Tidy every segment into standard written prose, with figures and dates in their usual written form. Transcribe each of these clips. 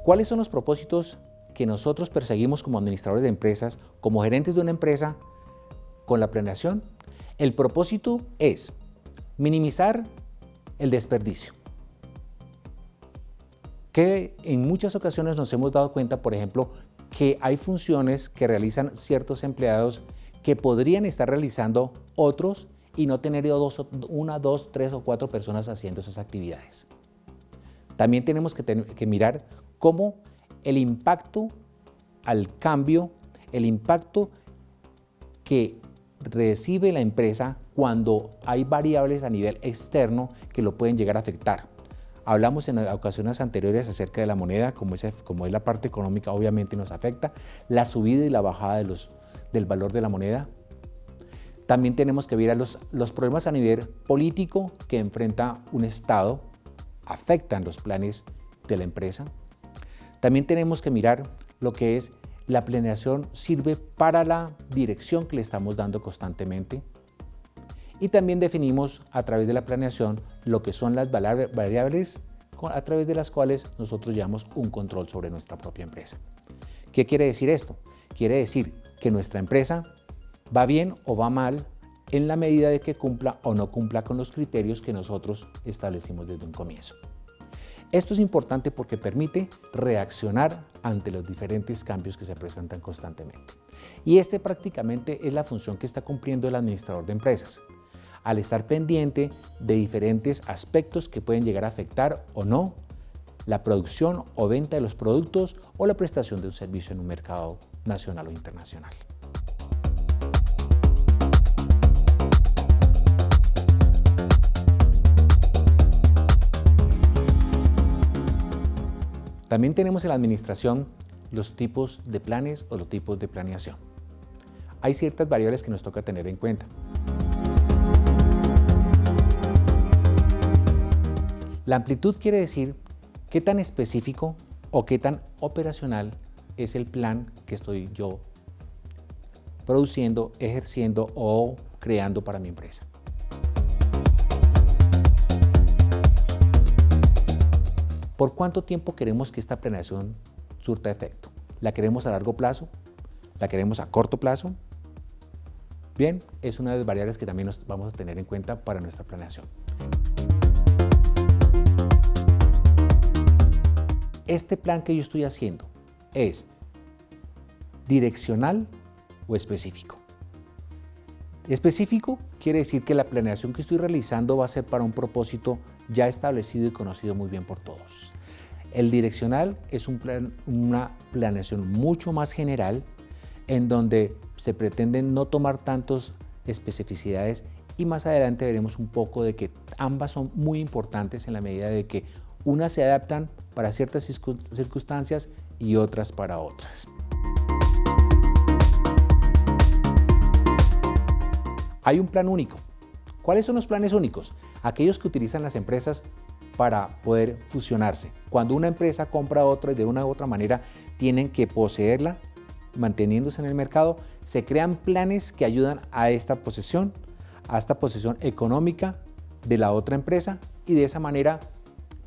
¿Cuáles son los propósitos que nosotros perseguimos como administradores de empresas, como gerentes de una empresa con la planeación? El propósito es minimizar el desperdicio. Que en muchas ocasiones nos hemos dado cuenta, por ejemplo, que hay funciones que realizan ciertos empleados que podrían estar realizando otros y no tener una, dos, tres o cuatro personas haciendo esas actividades. También tenemos que mirar cómo el impacto al cambio, el impacto que recibe la empresa cuando hay variables a nivel externo que lo pueden llegar a afectar. Hablamos en ocasiones anteriores acerca de la moneda, como es la parte económica, obviamente nos afecta, la subida y la bajada del valor de la moneda. También tenemos que ver los problemas a nivel político que enfrenta un Estado, afectan los planes de la empresa. También tenemos que mirar lo que es la planeación sirve para la dirección que le estamos dando constantemente. Y también definimos a través de la planeación lo que son las variables a través de las cuales nosotros llevamos un control sobre nuestra propia empresa. ¿Qué quiere decir esto? Quiere decir que nuestra empresa va bien o va mal en la medida de que cumpla o no cumpla con los criterios que nosotros establecimos desde un comienzo. Esto es importante porque permite reaccionar ante los diferentes cambios que se presentan constantemente. Y prácticamente es la función que está cumpliendo el administrador de empresas, al estar pendiente de diferentes aspectos que pueden llegar a afectar o no la producción o venta de los productos o la prestación de un servicio en un mercado nacional o internacional. También tenemos en la administración los tipos de planes o los tipos de planeación. Hay ciertas variables que nos toca tener en cuenta. La amplitud quiere decir qué tan específico o qué tan operacional es el plan que estoy yo produciendo, ejerciendo o creando para mi empresa. ¿Por cuánto tiempo queremos que esta planeación surta efecto? ¿La queremos a largo plazo? ¿La queremos a corto plazo? Bien, es una de las variables que también nos vamos a tener en cuenta para nuestra planeación. ¿Este plan que yo estoy haciendo es direccional o específico? Específico quiere decir que la planeación que estoy realizando va a ser para un propósito ya establecido y conocido muy bien por todos. El direccional es una planeación mucho más general en donde se pretenden no tomar tantas especificidades y más adelante veremos un poco de que ambas son muy importantes en la medida de que unas se adaptan para ciertas circunstancias y otras para otras. Hay un plan único. ¿Cuáles son los planes únicos? Aquellos que utilizan las empresas para poder fusionarse. Cuando una empresa compra a otra y de una u otra manera tienen que poseerla, manteniéndose en el mercado, se crean planes que ayudan a esta posesión económica de la otra empresa y de esa manera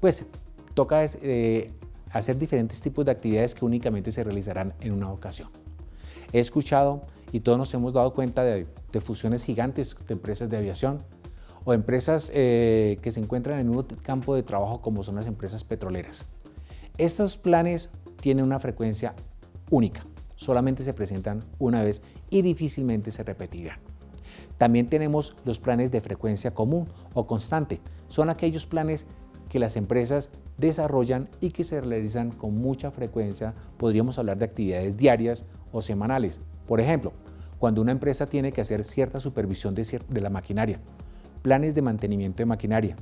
pues toca hacer diferentes tipos de actividades que únicamente se realizarán en una ocasión. He escuchado y todos nos hemos dado cuenta de fusiones gigantes de empresas de aviación o empresas que se encuentran en un campo de trabajo como son las empresas petroleras. Estos planes tienen una frecuencia única, solamente se presentan una vez y difícilmente se repetirán. También tenemos los planes de frecuencia común o constante. Son aquellos planes que las empresas desarrollan y que se realizan con mucha frecuencia. Podríamos hablar de actividades diarias o semanales. Por ejemplo, cuando una empresa tiene que hacer cierta supervisión de la maquinaria, planes de mantenimiento de maquinaria.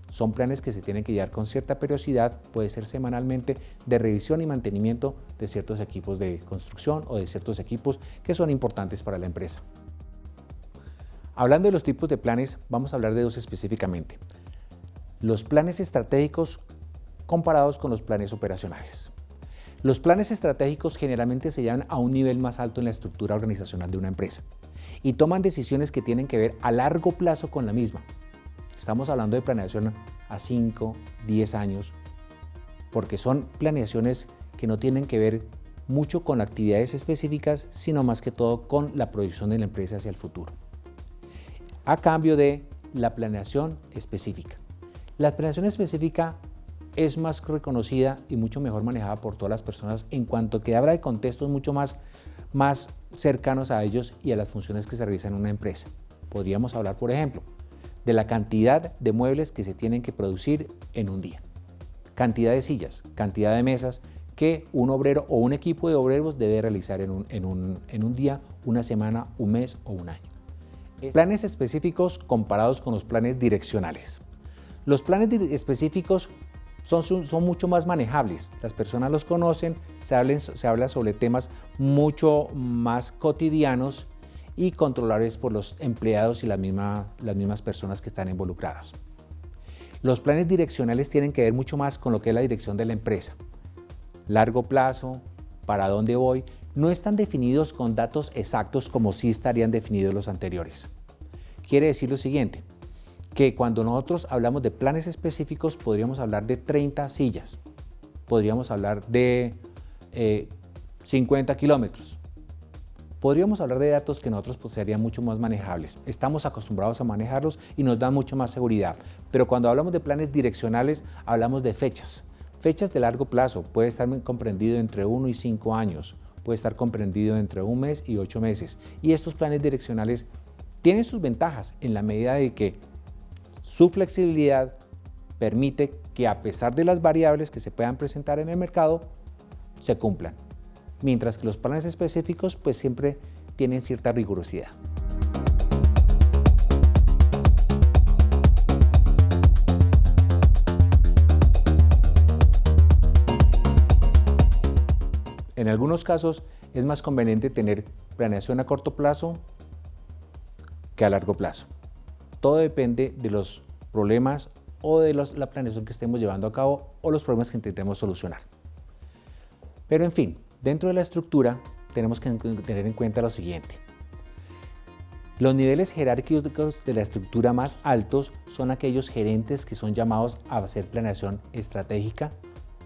Son planes que se tienen que llevar con cierta periodicidad, puede ser semanalmente, de revisión y mantenimiento de ciertos equipos de construcción o de ciertos equipos que son importantes para la empresa. Hablando de los tipos de planes, vamos a hablar de dos específicamente. Los planes estratégicos comparados con los planes operacionales. Los planes estratégicos generalmente se llevan a un nivel más alto en la estructura organizacional de una empresa y toman decisiones que tienen que ver a largo plazo con la misma. Estamos hablando de planeación a 5, 10 años, porque son planeaciones que no tienen que ver mucho con actividades específicas, sino más que todo con la proyección de la empresa hacia el futuro, a cambio de la planeación específica. La planeación específica es más reconocida y mucho mejor manejada por todas las personas en cuanto que habla de contextos mucho más cercanos a ellos y a las funciones que se realizan en una empresa. Podríamos hablar, por ejemplo, de la cantidad de muebles que se tienen que producir en un día, cantidad de sillas, cantidad de mesas que un obrero o un equipo de obreros debe realizar en un día, una semana, un mes o un año. Planes específicos comparados con los planes direccionales. Los planes específicos son mucho más manejables, las personas los conocen, se habla sobre temas mucho más cotidianos y controlables por los empleados y las mismas personas que están involucradas. Los planes direccionales tienen que ver mucho más con lo que es la dirección de la empresa. Largo plazo, para dónde voy, no están definidos con datos exactos como sí estarían definidos los anteriores. Quiere decir lo siguiente, que cuando nosotros hablamos de planes específicos podríamos hablar de 30 sillas, podríamos hablar de 50 kilómetros, podríamos hablar de datos que nosotros pues, serían mucho más manejables. Estamos acostumbrados a manejarlos y nos dan mucho más seguridad, pero cuando hablamos de planes direccionales hablamos de fechas de largo plazo, puede estar comprendido entre 1 y 5 años, puede estar comprendido entre 1 mes y 8 meses. Y estos planes direccionales tienen sus ventajas en la medida de que su flexibilidad permite que a pesar de las variables que se puedan presentar en el mercado, se cumplan. Mientras que los planes específicos pues siempre tienen cierta rigurosidad. En algunos casos es más conveniente tener planeación a corto plazo que a largo plazo. Todo depende de los problemas o de la planeación que estemos llevando a cabo o los problemas que intentemos solucionar. Pero en fin, dentro de la estructura tenemos que tener en cuenta lo siguiente. Los niveles jerárquicos de la estructura más altos son aquellos gerentes que son llamados a hacer planeación estratégica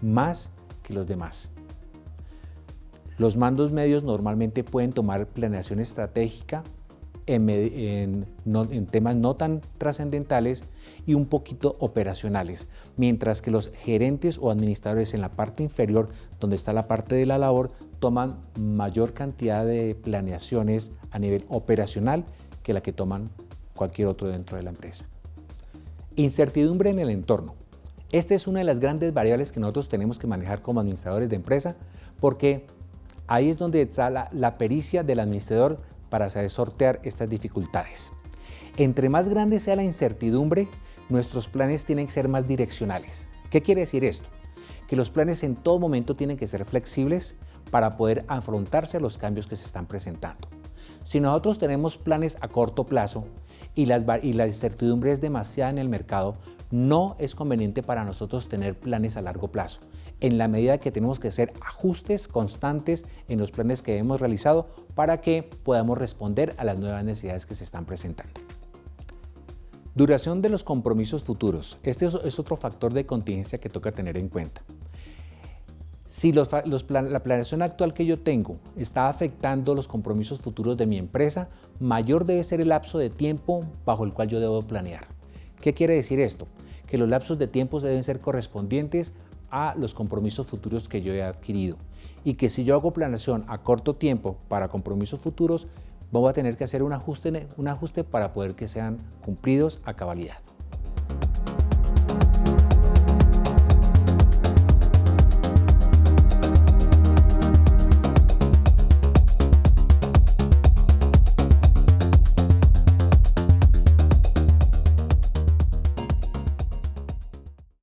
más que los demás. Los mandos medios normalmente pueden tomar planeación estratégica en temas no tan trascendentales y un poquito operacionales, mientras que los gerentes o administradores en la parte inferior, donde está la parte de la labor, toman mayor cantidad de planeaciones a nivel operacional que la que toman cualquier otro dentro de la empresa. Incertidumbre en el entorno. Esta es una de las grandes variables que nosotros tenemos que manejar como administradores de empresa, porque ahí es donde está la pericia del administrador para saber sortear estas dificultades. Entre más grande sea la incertidumbre, nuestros planes tienen que ser más direccionales. ¿Qué quiere decir esto? Que los planes en todo momento tienen que ser flexibles para poder afrontarse a los cambios que se están presentando. Si nosotros tenemos planes a corto plazo y la incertidumbre es demasiada en el mercado, no es conveniente para nosotros tener planes a largo plazo, en la medida que tenemos que hacer ajustes constantes en los planes que hemos realizado para que podamos responder a las nuevas necesidades que se están presentando. Duración de los compromisos futuros. Este es otro factor de contingencia que toca tener en cuenta. Si la planeación actual que yo tengo está afectando los compromisos futuros de mi empresa, mayor debe ser el lapso de tiempo bajo el cual yo debo planear. ¿Qué quiere decir esto? Que los lapsos de tiempo deben ser correspondiente a los compromisos futuros que yo he adquirido y que si yo hago planeación a corto tiempo para compromisos futuros, voy a tener que hacer un ajuste para poder que sean cumplidos a cabalidad.